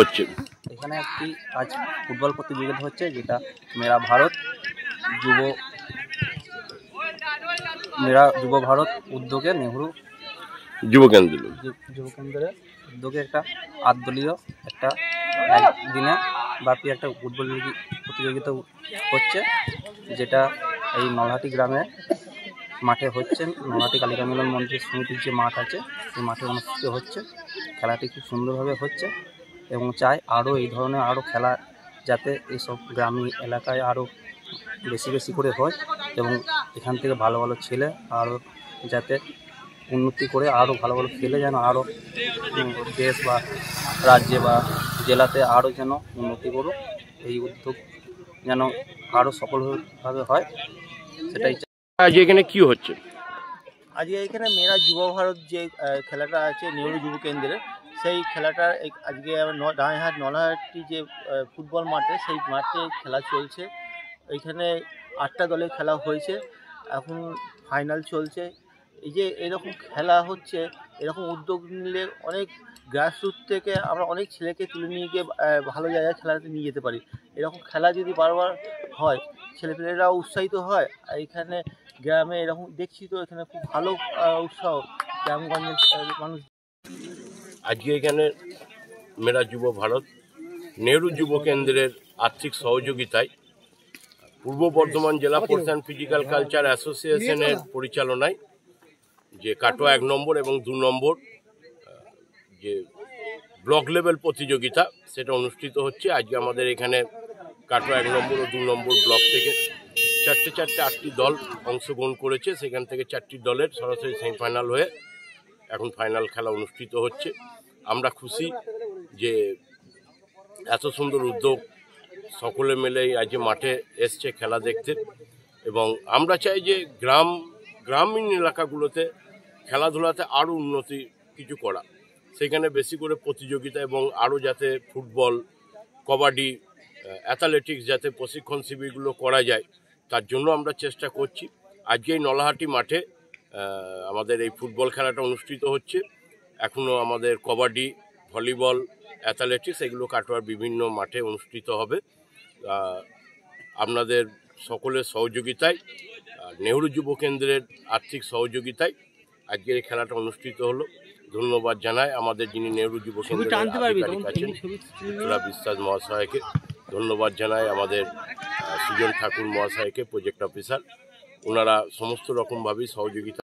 হচ্ছে? এখানে একটি আজ ফুটবল প্রতিযোগিতা হচ্ছে, যেটা মেরা যুব ভারত উদ্যোগে নেহরু যুব কেন্দ্রের উদ্যোগে একটা 8 দলীয় একটা একদিনে ব্যাপী একটা ফুটবল প্রতিযোগিতা হচ্ছে, যেটা এই নলহাটি গ্রামে মাঠে হচ্ছে। নলহাটি কালিকা মিলন মন্দির সমিতির যে মাঠ আছে, সেই মাঠে অনুষ্ঠিত হচ্ছে। খেলাটি খুব সুন্দরভাবে হচ্ছে এবং চাই আরও এই ধরনের আরও খেলা যাতে এইসব গ্রামীণ এলাকায় আরও বেশি বেশি করে হয় এবং এখান থেকে ভালো ভালো ছেলে আরও যাতে উন্নতি করে আরও ভালো ভালো খেলে যেন আরও দেশ বা রাজ্যে বা জেলাতে আরও যেন উন্নতি করুক, এই উদ্যোগ যেন আরও সফলভাবে হয়, সেটাই। আজ এখানে কি হচ্ছে? আজকে এখানে মেরা যুব ভারত যে খেলাটা আছে নেহরু যুব কেন্দ্রে, সেই খেলাটা আজকে নলহাটি যে ফুটবল মাঠে, সেই মাঠে খেলা চলছে। এইখানে 8টা দলের খেলা হয়েছে, এখন ফাইনাল চলছে। এই যে এরকম খেলা হচ্ছে, এরকম উদ্যোগ নিলে অনেক গ্রাসরুট থেকে আমরা অনেক ছেলেকে তুলে নিয়ে গিয়ে ভালো জায়গায় খেলাতে নিয়ে যেতে পারি। এরকম খেলা যদি বারবার হয়, ছেলেপেলেরাও উৎসাহিত হয়। আর এখানে গ্রামে এরকম দেখছি তো, এখানে খুব ভালো উৎসাহ গ্রামগঞ্জের মানুষ। আজকে এখানে মেরা যুব ভারত নেহরু যুব কেন্দ্রের আর্থিক সহযোগিতায় পূর্ব বর্ধমান জেলা স্পোর্টস অ্যান্ড ফিজিক্যাল কালচার অ্যাসোসিয়েশনের পরিচালনায় যে কাটোয়া 1 নম্বর এবং 2 নম্বর যে ব্লক লেভেল প্রতিযোগিতা, সেটা অনুষ্ঠিত হচ্ছে। আজকে আমাদের এখানে কাটোয়া 1 নম্বর ও 2 নম্বর ব্লক থেকে 8টি দল অংশগ্রহণ করেছে। সেখান থেকে 4টি দলের সরাসরি সেমিফাইনাল হয়ে এখন ফাইনাল খেলা অনুষ্ঠিত হচ্ছে। আমরা খুশি যে এত সুন্দর উদ্যোগ সকলে মিলে আজ মাঠে এসছে খেলা দেখতে, এবং আমরা চাই যে গ্রামীণ এলাকাগুলোতে খেলাধুলাতে আরও উন্নতি কিছু করা, সেখানে বেশি করে প্রতিযোগিতা এবং আরও যাতে ফুটবল, কবাডি, অ্যাথলেটিক্স যাতে প্রশিক্ষণ শিবিরগুলো করা যায়, তার জন্য আমরা চেষ্টা করছি। আজকে এই নলহাটি মাঠে আমাদের এই ফুটবল খেলাটা অনুষ্ঠিত হচ্ছে। এখনও আমাদের কবাডি, ভলিবল, অ্যাথলেটিক্স এগুলো কাটোয়ার বিভিন্ন মাঠে অনুষ্ঠিত হবে। আপনাদের সকলের সহযোগিতায়, নেহরু যুব কেন্দ্রের আর্থিক সহযোগিতায় আজকের এই খেলাটা অনুষ্ঠিত হলো। ধন্যবাদ জানাই আমাদের যিনি নেহরু যুব কেন্দ্রের আধিকারিক আছেন বিশ্বাস মহাশয়কে, ধন্যবাদ জানাই আমাদের সুজন ঠাকুর মহাশয়কে, প্রজেক্ট অফিসার। ওনারা সমস্ত রকমভাবেই সহযোগিতা